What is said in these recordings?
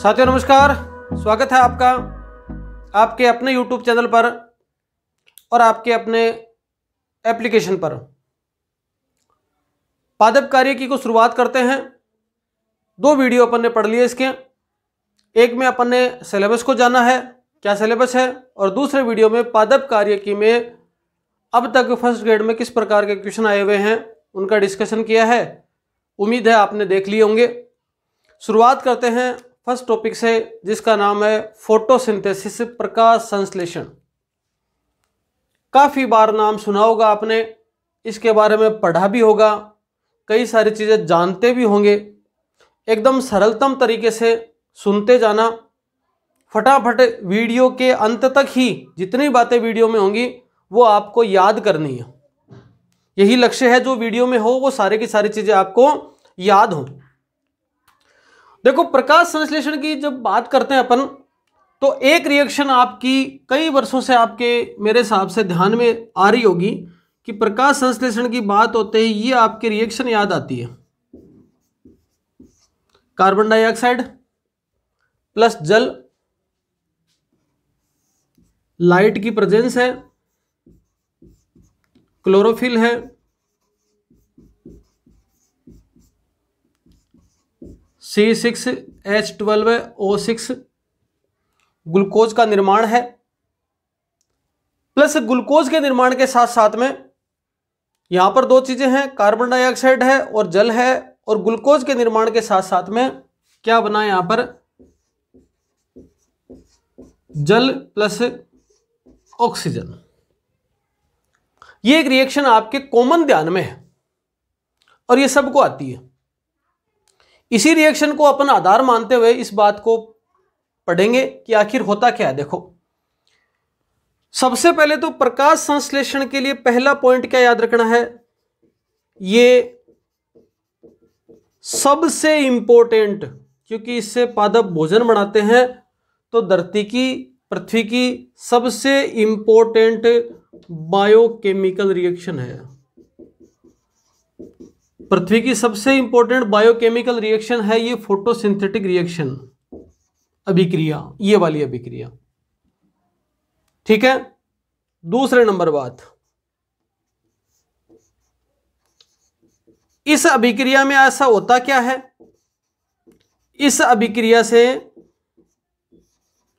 साथियों नमस्कार, स्वागत है आपका आपके अपने YouTube चैनल पर और आपके अपने एप्लीकेशन पर। पादप कार्य की को शुरुआत करते हैं। दो वीडियो अपन ने पढ़ लिए इसके। एक में अपन ने सिलेबस को जाना है, क्या सिलेबस है, और दूसरे वीडियो में पादप कार्य की में अब तक फर्स्ट ग्रेड में किस प्रकार के क्वेश्चन आए हुए हैं उनका डिस्कशन किया है। उम्मीद है आपने देख लिए होंगे। शुरुआत करते हैं फर्स्ट टॉपिक से, जिसका नाम है फोटोसिंथेसिस, प्रकाश संश्लेषण। काफ़ी बार नाम सुना होगा आपने, इसके बारे में पढ़ा भी होगा, कई सारी चीज़ें जानते भी होंगे। एकदम सरलतम तरीके से सुनते जाना, फटाफट वीडियो के अंत तक ही जितनी बातें वीडियो में होंगी वो आपको याद करनी है। यही लक्ष्य है, जो वीडियो में हो वो सारे की सारी चीज़ें आपको याद हों। देखो, प्रकाश संश्लेषण की जब बात करते हैं अपन, तो एक रिएक्शन आपकी कई वर्षों से आपके मेरे हिसाब से ध्यान में आ रही होगी कि प्रकाश संश्लेषण की बात होते ही ये आपकी रिएक्शन याद आती है। कार्बन डाइऑक्साइड प्लस जल, लाइट की प्रेजेंस है, क्लोरोफिल है, C6H12O6, ग्लूकोज का निर्माण है। प्लस ग्लूकोज के निर्माण के साथ साथ में यहां पर दो चीजें हैं, कार्बन डाइऑक्साइड है और जल है, और ग्लूकोज के निर्माण के साथ साथ में क्या बना यहां पर, जल प्लस ऑक्सीजन। ये एक रिएक्शन आपके कॉमन ध्यान में है और ये सबको आती है। इसी रिएक्शन को अपन आधार मानते हुए इस बात को पढ़ेंगे कि आखिर होता क्या है। देखो, सबसे पहले तो प्रकाश संश्लेषण के लिए पहला पॉइंट क्या याद रखना है, ये सबसे इंपॉर्टेंट, क्योंकि इससे पादप भोजन बनाते हैं, तो धरती की, पृथ्वी की सबसे इंपॉर्टेंट बायोकेमिकल रिएक्शन है। पृथ्वी की सबसे इंपॉर्टेंट बायोकेमिकल रिएक्शन है ये फोटोसिंथेटिक रिएक्शन, अभिक्रिया, ये वाली अभिक्रिया। ठीक है। दूसरे नंबर बात, इस अभिक्रिया में ऐसा होता क्या है, इस अभिक्रिया से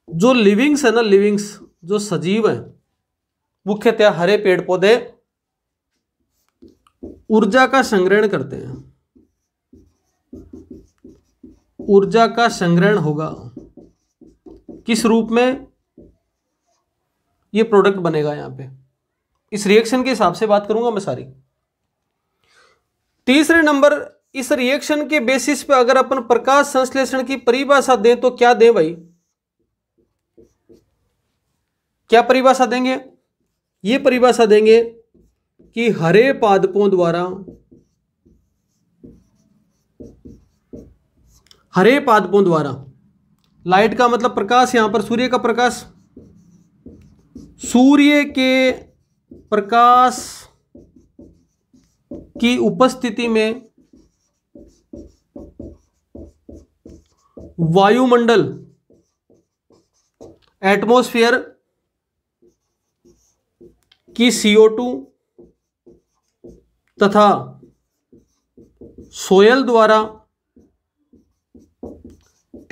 जो लिविंग्स है ना, लिविंग्स जो सजीव है, मुख्यतः हरे पेड़ पौधे ऊर्जा का संग्रहण करते हैं। ऊर्जा का संग्रहण होगा किस रूप में, ये प्रोडक्ट बनेगा यहां पे। इस रिएक्शन के हिसाब से बात करूंगा मैं सारी। तीसरे नंबर, इस रिएक्शन के बेसिस पे अगर अपन प्रकाश संश्लेषण की परिभाषा दें तो क्या दें भाई, क्या परिभाषा देंगे, ये परिभाषा देंगे कि हरे पादपों द्वारा, लाइट का मतलब प्रकाश, यहां पर सूर्य का प्रकाश, सूर्य के प्रकाश की उपस्थिति में वायुमंडल, एटमॉस्फेयर की CO2 तथा सोयल द्वारा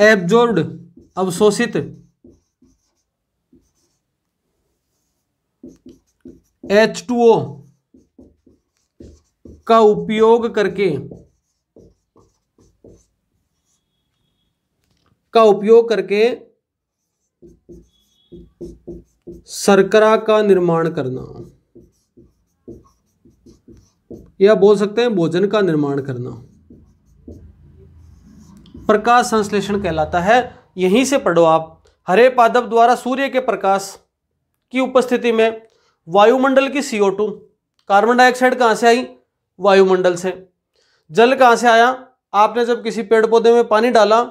एब्जॉर्ब्ड, अवशोषित H2O का उपयोग करके शर्करा का निर्माण करना, या बोल सकते हैं भोजन का निर्माण करना, प्रकाश संश्लेषण कहलाता है। यहीं से पढ़ो आप, हरे पादप द्वारा सूर्य के प्रकाश की उपस्थिति में वायुमंडल की CO2, कार्बन डाइऑक्साइड कहां से आई, वायुमंडल से। जल कहां से आया, आपने जब किसी पेड़ पौधे में पानी डाला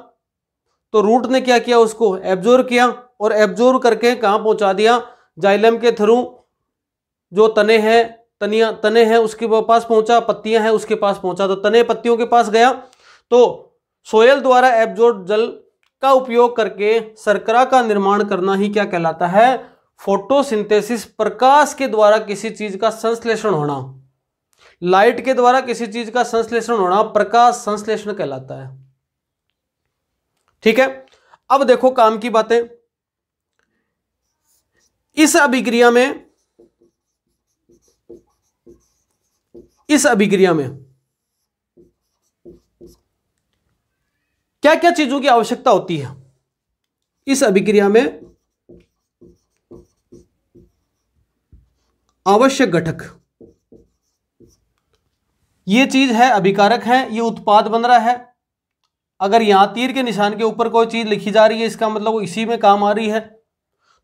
तो रूट ने क्या किया, उसको एब्जॉर्ब किया, और एब्जॉर्ब करके कहां पहुंचा दिया, जाइलम के थ्रू, जो तने हैं उसके पास पहुंचा, पत्तियां हैं उसके पास पहुंचा, तो तने पत्तियों के पास गया, तो सोयल द्वारा एब्जॉर्ब जल का उपयोग करके शर्करा का निर्माण करना ही क्या कहलाता है? फोटोसिंथेसिस। प्रकाश के द्वारा किसी चीज का संश्लेषण होना, लाइट के द्वारा किसी चीज का संश्लेषण होना प्रकाश संश्लेषण कहलाता है। ठीक है, अब देखो काम की बातें। इस अभिक्रिया में क्या क्या चीजों की आवश्यकता होती है? इस अभिक्रिया में आवश्यक घटक, ये चीज है, अभिकारक है, ये उत्पाद बन रहा है। अगर यहां तीर के निशान के ऊपर कोई चीज लिखी जा रही है, इसका मतलब वो इसी में काम आ रही है।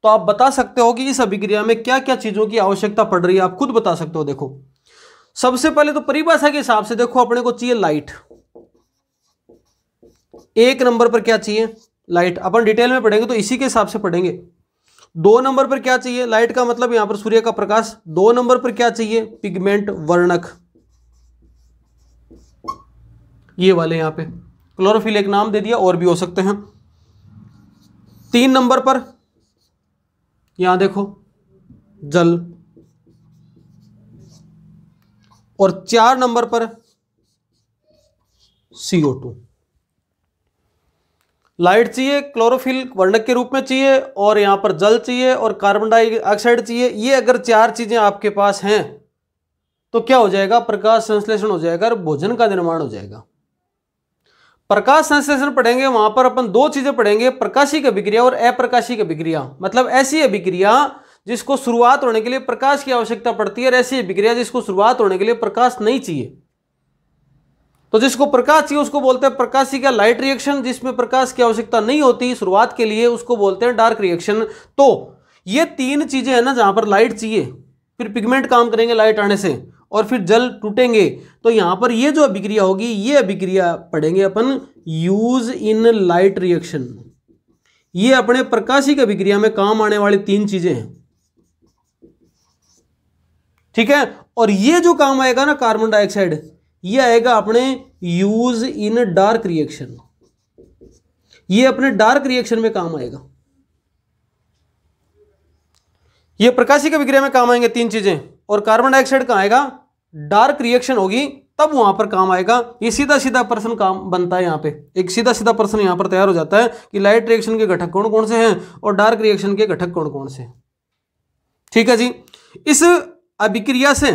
तो आप बता सकते हो कि इस अभिक्रिया में क्या क्या चीजों की आवश्यकता पड़ रही है, आप खुद बता सकते हो। देखो, सबसे पहले तो परिभाषा के हिसाब से देखो, अपने को चाहिए लाइट। एक नंबर पर क्या चाहिए? लाइट। अपन डिटेल में पढ़ेंगे तो इसी के हिसाब से पढ़ेंगे। 2 नंबर पर क्या चाहिए? लाइट का मतलब यहां पर सूर्य का प्रकाश। 2 नंबर पर क्या चाहिए? पिगमेंट, वर्णक, ये वाले यहां पे क्लोरोफिल एक नाम दे दिया, और भी हो सकते हैं। 3 नंबर पर यहां देखो जल, और 4 नंबर पर CO2। लाइट चाहिए, क्लोरोफिल वर्णक के रूप में चाहिए, और यहां पर जल चाहिए, और कार्बन डाइऑक्साइड चाहिए। ये अगर 4 चीजें आपके पास हैं तो क्या हो जाएगा? प्रकाश संश्लेषण हो जाएगा और भोजन का निर्माण हो जाएगा। प्रकाश संश्लेषण पढ़ेंगे, वहां पर अपन 2 चीजें पढ़ेंगे, प्रकाशिक अभिक्रिया और अप्रकाशिक अभिक्रिया। मतलब ऐसी अभिक्रिया जिसको शुरुआत होने के लिए प्रकाश की आवश्यकता पड़ती है, और ऐसी अभिक्रिया जिसको शुरुआत होने के लिए प्रकाश नहीं चाहिए। तो जिसको प्रकाश चाहिए उसको बोलते हैं प्रकाशिक या लाइट रिएक्शन, जिसमें प्रकाश की आवश्यकता नहीं होती शुरुआत के लिए उसको बोलते हैं डार्क रिएक्शन। तो ये 3 चीजें हैं ना, जहां पर लाइट चाहिए, फिर पिगमेंट काम करेंगे लाइट आने से, और फिर जल टूटेंगे। तो यहां पर ये जो अभिक्रिया होगी, ये अभिक्रिया पढ़ेंगे अपन यूज इन लाइट रिएक्शन। ये अपने प्रकाशिक अभिक्रिया में काम आने वाली 3 चीजें हैं। ठीक है, और ये जो काम आएगा ना कार्बन डाइऑक्साइड, ये आएगा अपने यूज इन डार्क रिएक्शन। ये अपने डार्क रिएक्शन में काम आएगा। ये प्रकाशिक अभिक्रिया में काम आएंगे 3 चीजें, और कार्बन डाइऑक्साइड कहां आएगा? डार्क रिएक्शन होगी तब वहां पर काम आएगा। ये सीधा सीधा प्रश्न काम बनता है। यहां पे एक सीधा सीधा प्रश्न यहां पर तैयार हो जाता है कि लाइट रिएक्शन के घटक कौन कौन से हैं और डार्क रिएक्शन के घटक कौन कौन से हैं। ठीक है जी। इस अभिक्रिया से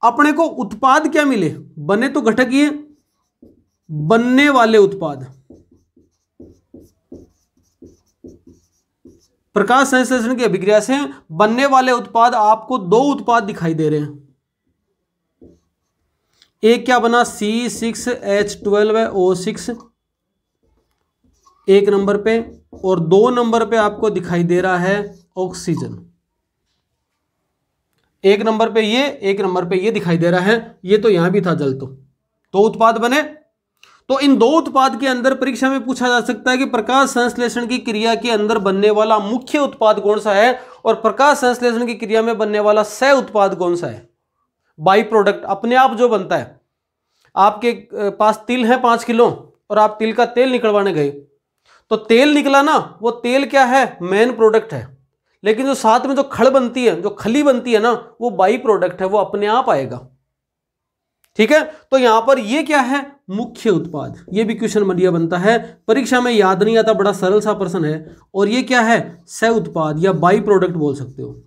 अपने को उत्पाद क्या मिले? बने तो घटक ये, बनने वाले उत्पाद। प्रकाश संश्लेषण की अभिक्रिया से बनने वाले उत्पाद, आपको 2 उत्पाद दिखाई दे रहे हैं। एक क्या बना? C6H12O6 एक नंबर पे, और 2 नंबर पे आपको दिखाई दे रहा है ऑक्सीजन। एक नंबर पे ये, एक नंबर पे ये दिखाई दे रहा है। ये तो यहां भी था जल। तो उत्पाद बने। तो इन 2 उत्पाद के अंदर परीक्षा में पूछा जा सकता है कि प्रकाश संश्लेषण की क्रिया के अंदर बनने वाला मुख्य उत्पाद कौन सा है, और प्रकाश संश्लेषण की क्रिया में बनने वाला सह उत्पाद कौन सा है? बाई प्रोडक्ट अपने आप जो बनता है। आपके पास तिल है 5 किलो, और आप तिल का तेल निकलवाने गए, तो तेल निकला ना, वो तेल क्या है? मेन प्रोडक्ट है। लेकिन जो साथ में जो खल बनती है, जो खली बनती है ना, वो बाई प्रोडक्ट है, वो अपने आप आएगा। ठीक है, तो यहां पर ये क्या है? मुख्य उत्पाद। ये भी क्वेश्चन बढ़िया बनता है, परीक्षा में याद नहीं आता, बड़ा सरल सा प्रश्न है। और ये क्या है? सह उत्पाद या बाई प्रोडक्ट बोल सकते हो,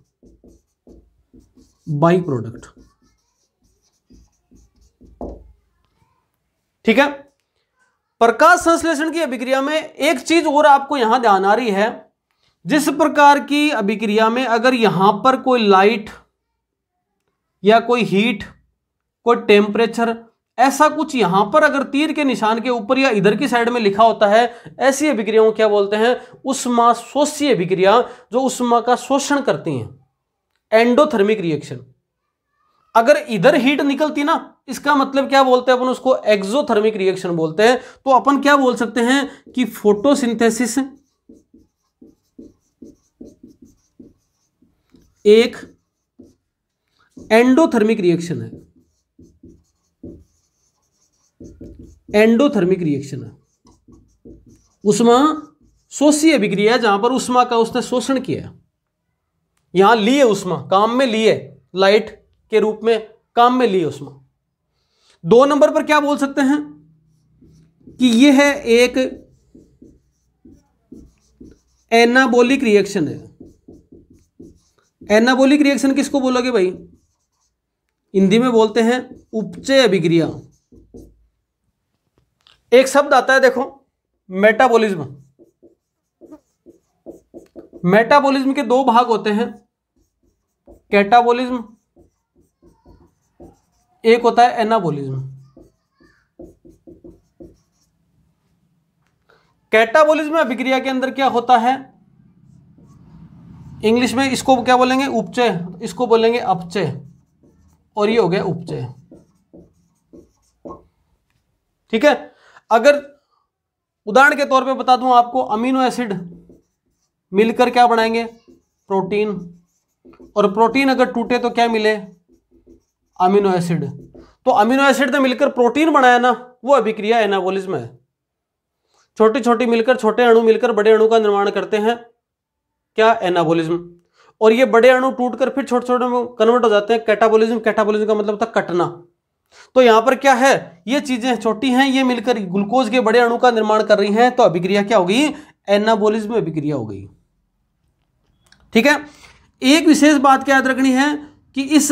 बाई प्रोडक्ट। ठीक है, प्रकाश संश्लेषण की अभिक्रिया में एक चीज और आपको यहां ध्यान आ रही है। जिस प्रकार की अभिक्रिया में अगर यहां पर कोई लाइट या कोई हीट, कोई टेम्परेचर, ऐसा कुछ यहां पर अगर तीर के निशान के ऊपर या इधर की साइड में लिखा होता है, ऐसी अभिक्रियाओं क्या बोलते हैं? उष्मा शोषी अभिक्रिया, जो उष्मा का शोषण करती हैं, एंडोथर्मिक रिएक्शन। अगर इधर हीट निकलती ना, इसका मतलब क्या बोलते हैं अपन? उसको एक्सोथर्मिक रिएक्शन बोलते हैं। तो अपन क्या बोल सकते हैं कि फोटोसिंथेसिस एक एंडोथर्मिक रिएक्शन है। एंडोथर्मिक रिएक्शन है, उष्मा शोषी अभिक्रिया है, जहां पर उष्मा का उसने शोषण किया, यहां लिए उष्मा, काम में लिए, लाइट के रूप में काम में लिए उष्मा। 2 नंबर पर क्या बोल सकते हैं कि यह है एक एनाबॉलिक रिएक्शन है। एनाबॉलिक रिएक्शन किसको बोलोगे भाई? हिंदी में बोलते हैं उपचय अभिक्रिया। एक शब्द आता है देखो, मेटाबॉलिज्म। मेटाबॉलिज्म के 2 भाग होते हैं, कैटाबॉलिज्म, एक होता है एनाबॉलिज्म। कैटाबॉलिज्म अभिक्रिया के अंदर क्या होता है, इंग्लिश में इसको क्या बोलेंगे? उपचय, इसको बोलेंगे अपचय, और ये हो गया उपचय। ठीक है। अगर उदाहरण के तौर पे बता दूं आपको, अमीनो एसिड मिलकर क्या बनाएंगे? प्रोटीन, और प्रोटीन अगर टूटे तो क्या मिले? Amino acid. तो अमीनो एसिड ने मिलकर प्रोटीन बनाया ना, वो अभिक्रिया एनाबॉलिज्म है। छोटी छोटी मिलकर, छोटे अणु मिलकर बड़े अणु का निर्माण करते हैं, क्या? एनाबॉलिज्म। और ये बड़े अणु टूटकर फिर छोटे छोटे में कन्वर्ट हो जाते हैं, कैटाबॉलिज्म। कैटाबॉलिज्म का मतलब था कटना। तो यहां पर क्या है, ये चीजें छोटी हैं, ये मिलकर ग्लूकोज के बड़े अणु का निर्माण कर रही हैं, तो अभिक्रिया क्या होगी? एनाबॉलिज्म अभिक्रिया हो गई। ठीक है। एक विशेष बात क्या याद रखनी है कि इस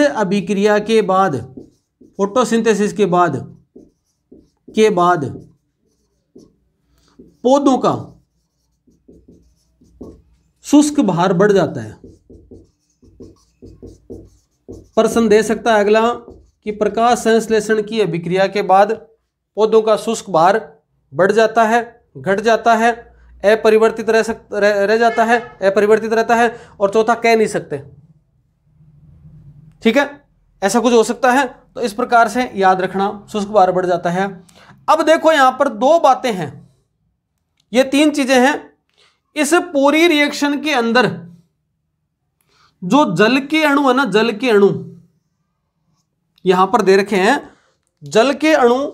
अभिक्रिया के बाद, फोटोसिंथेसिस के बाद पौधों का शुष्क भार बढ़ जाता है। प्रश्न दे सकता है अगला कि प्रकाश संश्लेषण की अभिक्रिया के बाद पौधों का शुष्क भार बढ़ जाता है, घट जाता है, अपरिवर्तित रह जाता है, अपरिवर्तित रहता है, और चौथा कह नहीं सकते। ठीक है, ऐसा कुछ हो सकता है। तो इस प्रकार से याद रखना, शुष्क भार बढ़ जाता है। अब देखो यहां पर 2 बातें हैं, ये 3 चीजें हैं। इस पूरी रिएक्शन के अंदर जो जल के अणु है ना, जल के अणु यहां पर दे रखे हैं, जल के अणु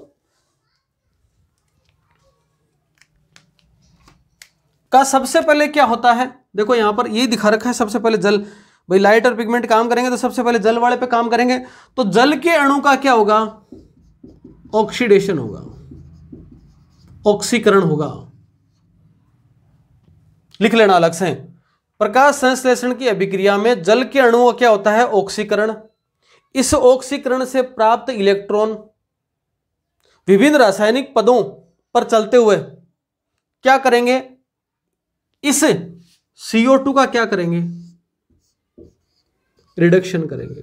का सबसे पहले क्या होता है? देखो यहां पर ये दिखा रखा है, सबसे पहले जल। भाई लाइट और पिगमेंट काम करेंगे तो सबसे पहले जल वाले पे काम करेंगे। तो जल के अणु का क्या होगा? ऑक्सीडेशन होगा, ऑक्सीकरण होगा। लिख लेना अलग से। प्रकाश संश्लेषण की अभिक्रिया में जल के अणुओं का क्या होता है? ऑक्सीकरण। इस ऑक्सीकरण से प्राप्त इलेक्ट्रॉन विभिन्न रासायनिक पदों पर चलते हुए क्या करेंगे? इस CO2 का क्या करेंगे? रिडक्शन करेंगे,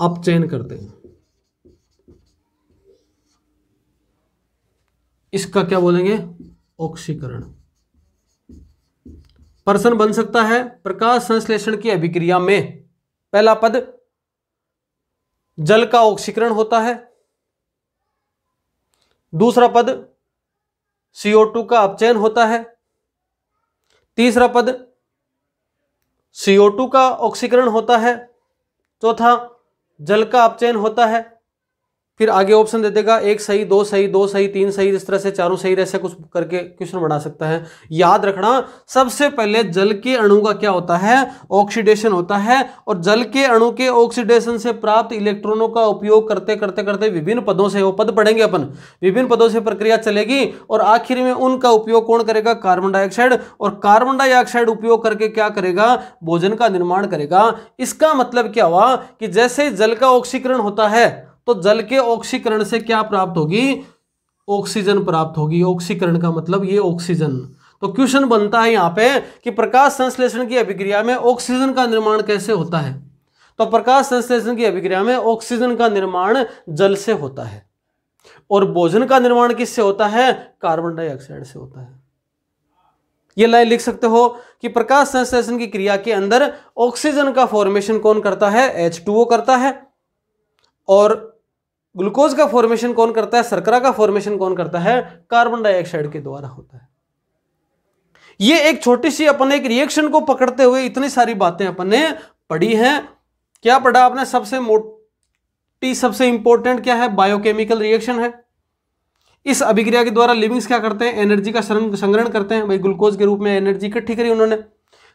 अपचयन करते हैं। इसका क्या बोलेंगे? ऑक्सीकरण। प्रश्न बन सकता है, प्रकाश संश्लेषण की अभिक्रिया में पहला पद जल का ऑक्सीकरण होता है, दूसरा पद CO2 का अपचयन होता है, तीसरा पद CO2 का ऑक्सीकरण होता है, चौथा जल का अपचयन होता है। फिर आगे ऑप्शन दे देगा 1 सही, 2 सही, 2 सही, 3 सही, इस तरह से चारों सही, ऐसे कुछ करके क्वेश्चन बना सकता है। याद रखना, सबसे पहले जल के अणु का क्या होता है? ऑक्सीडेशन होता है, और जल के अणु के ऑक्सीडेशन से प्राप्त इलेक्ट्रॉनों का उपयोग करते करते करते विभिन्न पदों से, वो पद पढ़ेंगे अपन, विभिन्न पदों से प्रक्रिया चलेगी, और आखिर में उनका उपयोग कौन करेगा? Carbon dioxide. और कार्बन डाइऑक्साइड उपयोग करके क्या करेगा? भोजन का निर्माण करेगा। इसका मतलब क्या हुआ कि जैसे जल का ऑक्सीकरण होता है तो जल के ऑक्सीकरण से क्या प्राप्त होगी? ऑक्सीजन प्राप्त होगी। ऑक्सीकरण का मतलब ये ऑक्सीजन। तो क्वेश्चन बनता है यहां पे कि प्रकाश संश्लेषण की अभिक्रिया में ऑक्सीजन का निर्माण कैसे होता है? तो प्रकाश संश्लेषण की अभिक्रिया में ऑक्सीजन का निर्माण जल से होता है, और भोजन का निर्माण किससे होता है? कार्बन डाइऑक्साइड से होता है। ये लाइन लिख सकते हो कि प्रकाश संश्लेषण की क्रिया के अंदर ऑक्सीजन का फॉर्मेशन कौन करता है? H2O करता है। और ग्लूकोज का फॉर्मेशन कौन करता है? शर्करा का फॉर्मेशन कौन करता है? कार्बन डाइऑक्साइड के द्वारा होता है। ये एक छोटी सी अपन एक रिएक्शन को पकड़ते हुए इतनी सारी बातें अपन ने पढ़ी हैं। क्या पढ़ा आपने? सबसे मोटी, सबसे इंपॉर्टेंट क्या है? बायोकेमिकल रिएक्शन है। इस अभिक्रिया के द्वारा लिविंग्स क्या करते हैं? एनर्जी का संग्रहण करते हैं। भाई ग्लूकोज के रूप में एनर्जी इकट्ठी करी उन्होंने।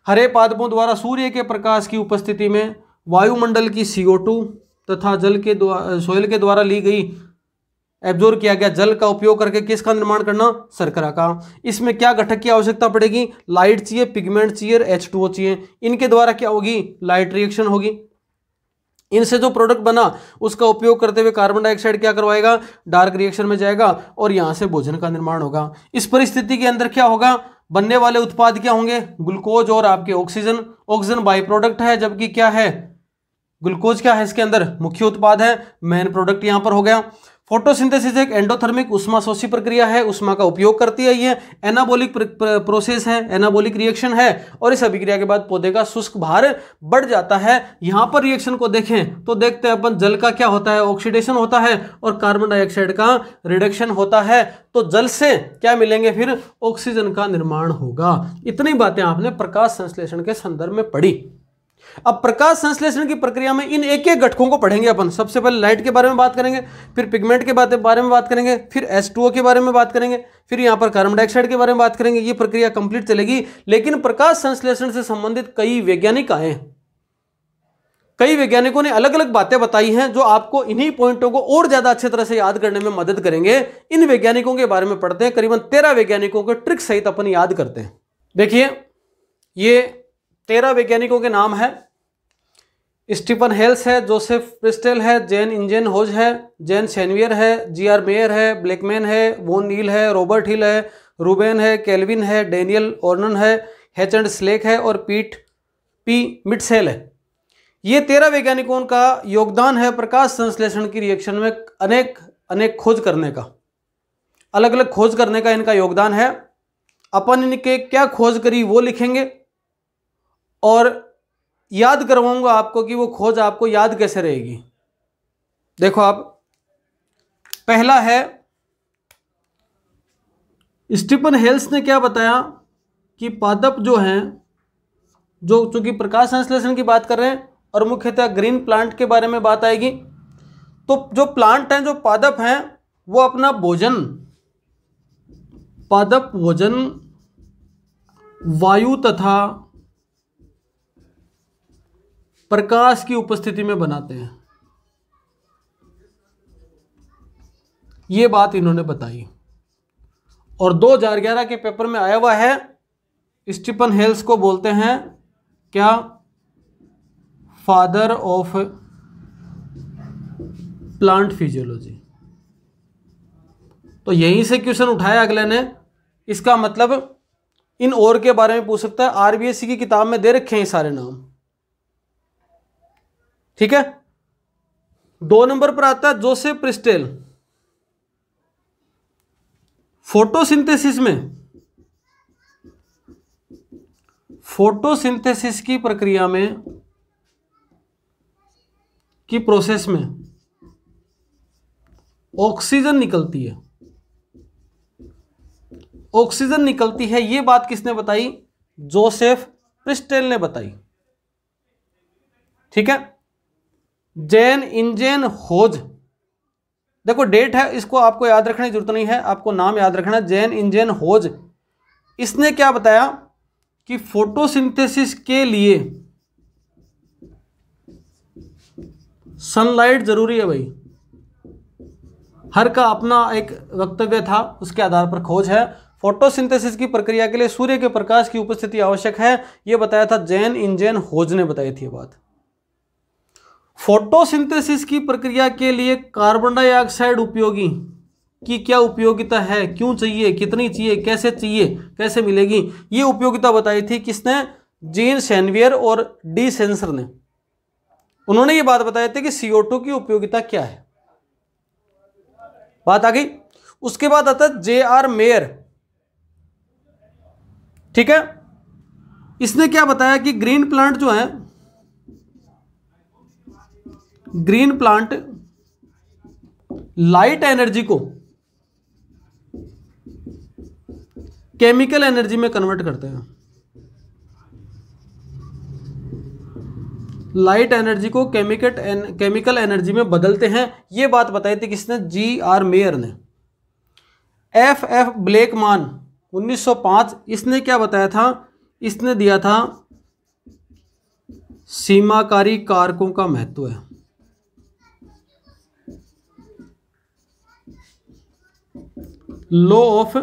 हरे पादपों द्वारा सूर्य के प्रकाश की उपस्थिति में वायुमंडल की CO2 तथा जल के सोयल के द्वारा ली गई एब्जॉर्ब किया गया जल का उपयोग करके किसका निर्माण करना? शर्करा का। इसमें क्या घटक की आवश्यकता पड़ेगी? लाइट चाहिए, पिगमेंट चाहिए, H2O चाहिए। इनके द्वारा क्या होगी? लाइट रिएक्शन होगी। इनसे जो प्रोडक्ट बना उसका उपयोग करते हुए कार्बन डाइऑक्साइड क्या करवाएगा? डार्क रिएक्शन में जाएगा और यहां से भोजन का निर्माण होगा। इस परिस्थिति के अंदर क्या होगा? बनने वाले उत्पाद क्या होंगे? ग्लूकोज और आपके ऑक्सीजन। ऑक्सीजन बाई प्रोडक्ट है, जबकि क्या है? ग्लूकोज क्या है इसके अंदर? मुख्य उत्पाद है, मेन प्रोडक्ट यहां पर हो गया। फोटोसिंथेसिस एक एंडोथर्मिक उष्माशोषी प्रक्रिया है, उष्मा का उपयोग करती है। ये एनाबॉलिक प्रोसेस है, एनाबॉलिक रिएक्शन है। और इस अभिक्रिया के बाद पौधे का शुष्क भार बढ़ जाता है। यहां पर रिएक्शन को देखें तो देखते हैं अपन, जल का क्या होता है? ऑक्सीडेशन होता है और कार्बन डाइऑक्साइड का रिडक्शन होता है। तो जल से क्या मिलेंगे? फिर ऑक्सीजन का निर्माण होगा। इतनी बातें आपने प्रकाश संश्लेषण के संदर्भ में पढ़ी। अब प्रकाश संश्लेषण की प्रक्रिया में इन एक एक घटकों को पढ़ेंगे अपन। सबसे पहले लाइट के बारे में बात करेंगे, फिर पिगमेंट के बारे में बात करेंगे, फिर H2O के बारे में बात करेंगे, फिर यहां पर कार्बन डाइऑक्साइड के बारे में बात करेंगे। ये प्रक्रिया कंप्लीट चलेगी। लेकिन प्रकाश संश्लेषण से संबंधित कई वैज्ञानिक आए, कई वैज्ञानिकों ने अलग अलग बातें बताई हैं जो आपको इन्हीं पॉइंटों को और ज्यादा अच्छी तरह से याद करने में मदद करेंगे। इन वैज्ञानिकों के बारे में पढ़ते हैं। करीबन 13 वैज्ञानिकों के ट्रिक सहित अपन याद करते हैं। देखिए, ये 13 वैज्ञानिकों के नाम है। स्टीफन हेल्स है, जोसेफ प्रिस्टेल है, जैन इंजन होज है, जैन सैनवियर है, GR मेयर है, ब्लैकमैन है, वोन नील है, रॉबर्ट हिल है, रूबेन है, केल्विन है, डेनियल ऑर्नन है, एंड स्लेक है और पीट P मिटसेल है। ये 13 वैज्ञानिकों का योगदान है प्रकाश संश्लेषण की रिएक्शन में अनेक खोज करने का, अलग अलग खोज करने का इनका योगदान है। अपन इनके क्या खोज करी वो लिखेंगे और याद करवाऊंगा आपको कि वो खोज आपको याद कैसे रहेगी। देखो, आप पहला है, स्टीफन हेल्स ने क्या बताया कि पादप जो हैं, जो चूंकि प्रकाश संश्लेषण की बात कर रहे हैं और मुख्यतः ग्रीन प्लांट के बारे में बात आएगी, तो जो प्लांट हैं, जो पादप हैं, वो अपना भोजन, पादप भोजन वायु तथा प्रकाश की उपस्थिति में बनाते हैं। ये बात इन्होंने बताई और 2011 के पेपर में आया हुआ है। स्टीफन हेल्स को बोलते हैं क्या? Father of plant physiology. तो यहीं से क्वेश्चन उठाया अगले ने। इसका मतलब इन और के बारे में पूछ सकता है। RBSC की किताब में दे रखे हैं सारे नाम, ठीक है। 2 नंबर पर आता है जोसेफ प्रिस्टेल। फोटोसिंथेसिस की प्रक्रिया में, की प्रोसेस में ऑक्सीजन निकलती है। ऑक्सीजन निकलती है, ये बात किसने बताई? जोसेफ प्रिस्टेल ने बताई, ठीक है। जैन इंजन होज, देखो डेट है, इसको आपको याद रखने की जरूरत नहीं है, आपको नाम याद रखना। जैन इंजन होज, इसने क्या बताया कि फोटोसिंथेसिस के लिए सनलाइट जरूरी है। भाई हर का अपना एक वक्तव्य था, उसके आधार पर खोज है। फोटोसिंथेसिस की प्रक्रिया के लिए सूर्य के प्रकाश की उपस्थिति आवश्यक है, यह बताया था जैन इंजन होज ने बताई थी ये बात। फोटोसिंथेसिस की प्रक्रिया के लिए कार्बन डाइऑक्साइड उपयोगी की क्या उपयोगिता है, क्यों चाहिए, कितनी चाहिए, कैसे मिलेगी, ये उपयोगिता बताई थी किसने? जीन सैनवियर और डी सेंसर ने। उन्होंने ये बात बताई थी कि CO2 की उपयोगिता क्या है। बात आ गई। उसके बाद आता है JR मेयर, ठीक है। इसने क्या बताया कि ग्रीन प्लांट जो है, ग्रीन प्लांट लाइट एनर्जी को केमिकल एनर्जी में कन्वर्ट करते हैं। लाइट एनर्जी को केमिकल एनर्जी में बदलते हैं। ये बात बताई थी किसने? G.R. मेयर ने। F.F. ब्लेकमान 1905, इसने क्या बताया था? इसने दिया था सीमाकारी कारकों का महत्व है। Law of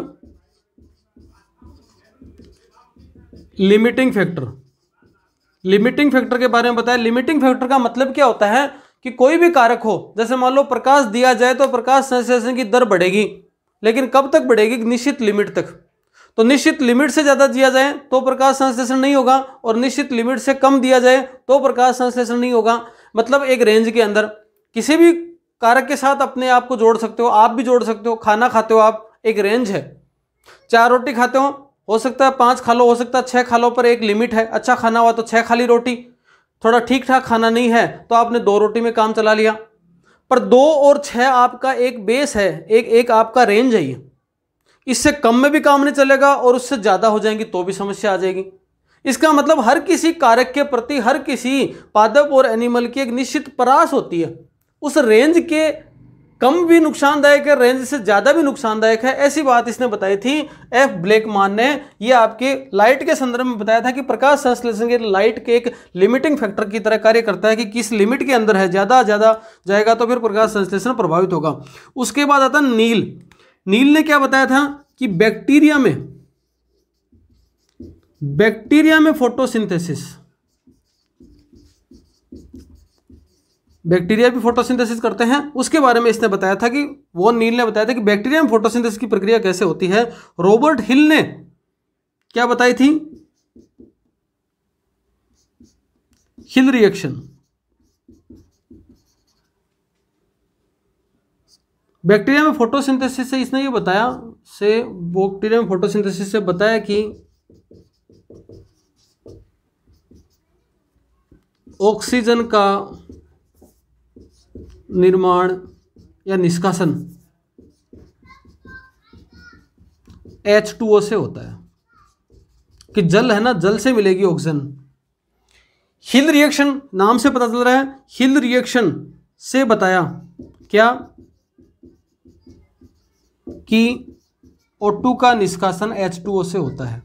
limiting factor. Limiting factor के बारे में बताया। लिमिटिंग फैक्टर का मतलब क्या होता है कि कोई भी कारक हो, जैसे मान लो प्रकाश दिया जाए तो प्रकाश संश्लेषण की दर बढ़ेगी, लेकिन कब तक बढ़ेगी? निश्चित लिमिट तक। तो निश्चित लिमिट से ज़्यादा दिया जाए तो प्रकाश संश्लेषण नहीं होगा, और निश्चित लिमिट से कम दिया जाए तो प्रकाश संश्लेषण नहीं होगा। मतलब एक रेंज के अंदर किसी भी कारक के साथ अपने आप को जोड़ सकते हो, आप भी जोड़ सकते हो। खाना खाते हो आप, एक रेंज है। 4 रोटी खाते हो सकता है 5 खा लो, हो सकता है 6 खा लो, पर एक लिमिट है। अच्छा खाना हुआ तो 6 खा ली रोटी। थोड़ा ठीक ठाक खाना नहीं है तो आपने 2 रोटी में काम चला लिया। पर 2 और 6 आपका एक बेस है, एक आपका रेंज है। ये इससे कम में भी काम नहीं चलेगा और उससे ज़्यादा हो जाएंगी तो भी समस्या आ जाएगी। इसका मतलब हर किसी कारक के प्रति, हर किसी पादप और एनिमल की एक निश्चित परास होती है। उस रेंज के कम भी नुकसानदायक है, रेंज से ज़्यादा भी नुकसानदायक है। ऐसी बात इसने बताई थी एफ ब्लेकमान ने। ये आपके लाइट के संदर्भ में बताया था कि प्रकाश संश्लेषण के लाइट के एक लिमिटिंग फैक्टर की तरह कार्य करता है कि किस लिमिट के अंदर है, ज़्यादा जाएगा तो फिर प्रकाश संश्लेषण प्रभावित होगा। उसके बाद आता नील। नील ने क्या बताया था कि बैक्टीरिया में फोटोसिंथेसिस, बैक्टीरिया भी फोटोसिंथेसिस करते हैं, उसके बारे में इसने बताया था कि वो नील ने बताया था कि बैक्टीरिया में फोटोसिंथेसिस की प्रक्रिया कैसे होती है। रॉबर्ट हिल ने क्या बताई थी? हिल रिएक्शन। बैक्टीरिया में फोटोसिंथेसिस से इसने ये बताया बैक्टीरिया में फोटोसिंथेसिस से बताया कि ऑक्सीजन का निर्माण या निष्कासन H2O से होता है, कि जल है ना, जल से मिलेगी ऑक्सीजन। हिल रिएक्शन नाम से पता चल रहा है। हिल रिएक्शन से बताया क्या कि O2 का निष्कासन H2O से होता है।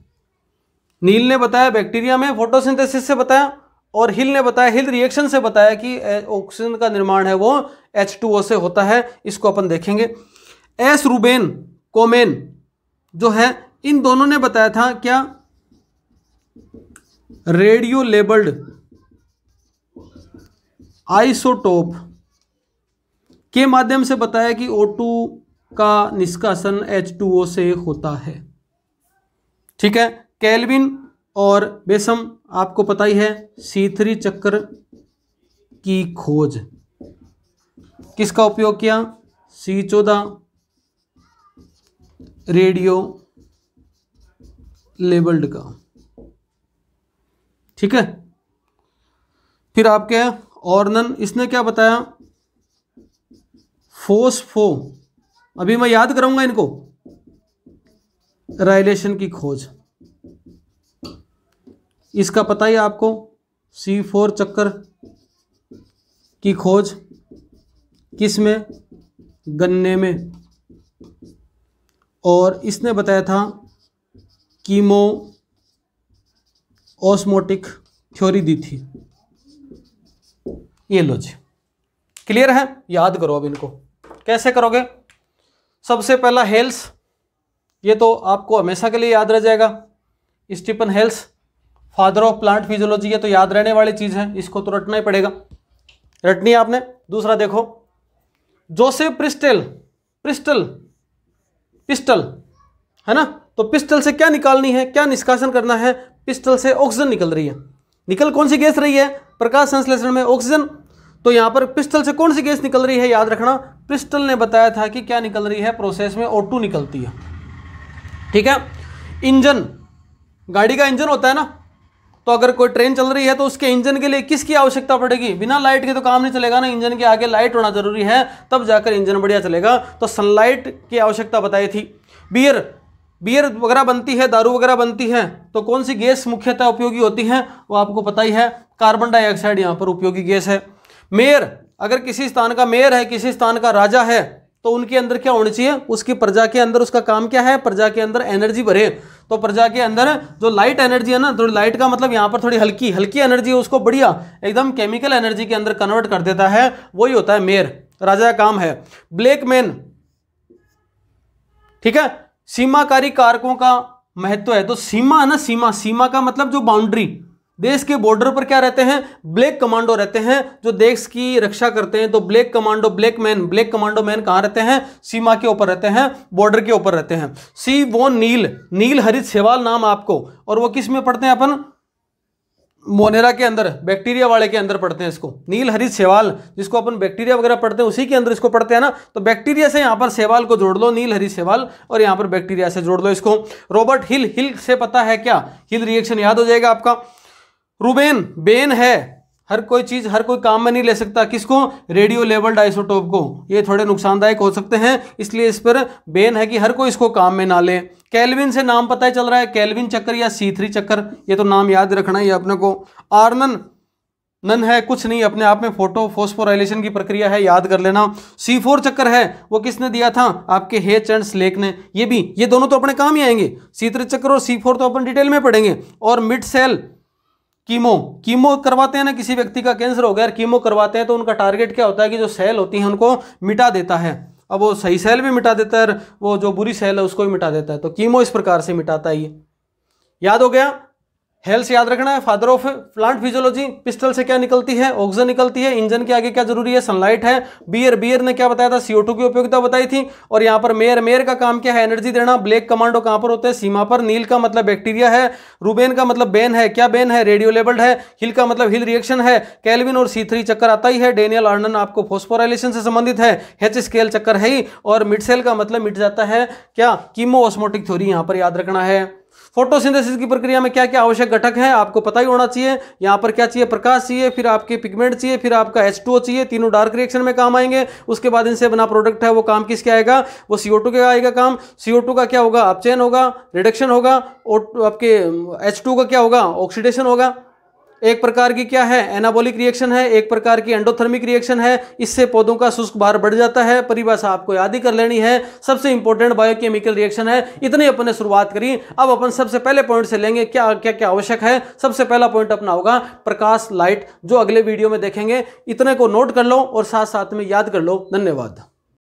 नील ने बताया बैक्टीरिया में फोटोसिंथेसिस से बताया, और हिल ने बताया, हिल रिएक्शन से बताया कि ऑक्सीजन का निर्माण है वो H2O से होता है। इसको अपन देखेंगे। एस रूबेन कोमेन जो है, इन दोनों ने बताया था क्या? रेडियो लेबल्ड आइसोटोप के माध्यम से बताया कि O2 का निष्कासन H2O से होता है। ठीक है। केल्विन और बेसम आपको पता ही है। C3 चक्र की खोज किसका उपयोग किया? C14 रेडियो लेबल्ड का। ठीक है। फिर आपके ऑर्नन, इसने क्या बताया? फोस्फो, अभी मैं याद कराऊंगा इनको, राइलेशन की खोज, इसका पता ही आपको। C4 चक्कर की खोज किस में? गन्ने में। और इसने बताया था कीमो ऑस्मोटिक थ्योरी दी थी। ये लो जी, क्लियर है? याद करो अब इनको। कैसे करोगे? सबसे पहला हेल्स, ये तो आपको हमेशा के लिए याद रह जाएगा। Stephen Hales, father of plant physiology, ये तो याद रहने वाली चीज है, इसको तो रटना ही पड़ेगा, रटनी है आपने। दूसरा देखो, जोसेफ पिस्टल है ना, तो पिस्टल से क्या निकालनी है, क्या निष्कासन करना है? पिस्टल से ऑक्सीजन निकल रही है। निकल कौन सी गैस रही है? प्रकाश संश्लेषण में ऑक्सीजन। तो यहां पर पिस्टल से कौन सी गैस निकल रही है, याद रखना। पिस्टल ने बताया था कि क्या निकल रही है, प्रोसेस में O2 निकलती है। ठीक है। इंजन, गाड़ी का इंजन होता है ना, तो अगर कोई ट्रेन चल रही है तो उसके इंजन के लिए किसकी आवश्यकता पड़ेगी? बिना लाइट के तो काम नहीं चलेगा ना, इंजन के आगे लाइट होना जरूरी है, तब जाकर इंजन बढ़िया चलेगा। तो सनलाइट की आवश्यकता बताई थी। बियर वगैरह बनती है, दारू वगैरह बनती है, तो कौन सी गैस मुख्यतः उपयोगी होती है? वो आपको पता ही है, कार्बन डाइऑक्साइड यहाँ पर उपयोगी गैस है। मेयर, अगर किसी स्थान का मेयर है, किसी स्थान का राजा है, तो उनके अंदर क्या होनी चाहिए, उसकी प्रजा के अंदर उसका काम क्या है, प्रजा के अंदर एनर्जी भरे। तो प्रजा के अंदर जो लाइट एनर्जी है ना, थोड़ी लाइट का मतलब यहाँ पर थोड़ी हल्की हल्की एनर्जी है, उसको बढ़िया एकदम केमिकल एनर्जी के अंदर कन्वर्ट कर देता है, वही होता है मेयर, राजा का काम है। ब्लैक मैन, ठीक है, सीमाकारी कारकों का महत्व है। तो सीमा है ना, सीमा का मतलब जो बाउंड्री, देश के बॉर्डर पर क्या रहते हैं, ब्लैक कमांडो रहते हैं जो देश की रक्षा करते हैं। तो black commando, black commando man कहाँ रहते हैं, सीमा के ऊपर रहते हैं, बॉर्डर के ऊपर रहते हैं। सी वो नील हरित शैवाल नाम आपको, और वो किस में पढ़ते हैं अपन, मोनेरा के अंदर, बैक्टीरिया वाले के अंदर पढ़ते हैं इसको। नील हरित शैवाल जिसको अपन बैक्टीरिया वगैरह पढ़ते हैं उसी के अंदर इसको पढ़ते हैं ना। तो बैक्टीरिया से यहाँ पर शैवाल को जोड़ लो, नील हरित शैवाल, और यहाँ पर बैक्टीरिया से जोड़ लो इसको। रॉबर्ट हिल से पता है क्या, हिल रिएक्शन याद हो जाएगा आपका। रूबेन, बेन है, हर कोई चीज हर कोई काम में नहीं ले सकता, किसको, रेडियो लेवल्ड आइसोटोप को, ये थोड़े नुकसानदायक हो सकते हैं, इसलिए इस पर बैन है कि हर कोई इसको काम में ना ले। केल्विन से नाम पता ही चल रहा है, केल्विन चक्कर या C3 चक्कर, ये तो नाम याद रखना ही अपने को। आर्नन नन है, कुछ नहीं, अपने आप में फोटो फोस्फोराइलेशन की प्रक्रिया है, याद कर लेना। C4 चक्कर है, वो किसने दिया था, आपके हेच एंड स्लेक ने, ये दोनों तो अपने काम ही आएंगे, C3 चक्कर और C4 तो अपन डिटेल में पढ़ेंगे। और मिड सेल कीमो करवाते हैं ना, किसी व्यक्ति का कैंसर हो गया, कीमो करवाते हैं तो उनका टारगेट क्या होता है कि जो सेल होती हैं उनको मिटा देता है। अब वो सही सेल भी मिटा देता है, वो जो बुरी सेल है उसको भी मिटा देता है। तो कीमो इस प्रकार से मिटाता है ये, याद हो गया। हेल्थ याद रखना है, father of plant physiology. Pistol से क्या निकलती है, ऑक्सीजन निकलती है। इंजन के आगे क्या जरूरी है, सनलाइट है। बियर ने क्या बताया था, CO2 की उपयोगिता बताई थी। और यहाँ पर मेयर का काम क्या है, एनर्जी देना। ब्लैक कमांडो कहाँ पर होते हैं, सीमा पर। नील का मतलब बैक्टीरिया है। रूबेन का मतलब बेन है, क्या बेन है, रेडियो लेबल्ड है। हिल का मतलब हिल रिएक्शन है। केल्विन और C3 चक्कर आता ही है। डेनियल आर्नन आपको फोस्फोराइलेशन से संबंधित है। H स्केल चक्कर है ही। और मिड सेल का मतलब मिट जाता है क्या, कीमो ऑस्मोटिक थ्योरी यहाँ पर याद रखना है। फोटोसिंथेसिस की प्रक्रिया में क्या क्या आवश्यक घटक हैं आपको पता ही होना चाहिए। यहां पर क्या चाहिए, प्रकाश चाहिए, फिर आपके पिगमेंट चाहिए, फिर आपका H2O चाहिए। तीनों डार्क रिएक्शन में काम आएंगे। उसके बाद इनसे बना प्रोडक्ट है वो काम किसके आएगा, वो CO2 के आएगा काम। CO2 का क्या होगा, अपचयन होगा, रिडक्शन होगा। और आपके H2 का क्या होगा, ऑक्सीडेशन होगा। एक प्रकार की क्या है, एनाबॉलिक रिएक्शन है, एक प्रकार की एंडोथर्मिक रिएक्शन है। इससे पौधों का शुष्क भार बढ़ जाता है। परिभाषा आपको याद ही कर लेनी है। सबसे इंपॉर्टेंट बायोकेमिकल रिएक्शन है। इतनी अपन ने शुरुआत करी। अब अपन सबसे पहले पॉइंट से लेंगे क्या क्या क्या आवश्यक है। सबसे पहला पॉइंट अपना होगा प्रकाश, लाइट, जो अगले वीडियो में देखेंगे। इतने को नोट कर लो और साथ साथ में याद कर लो। धन्यवाद।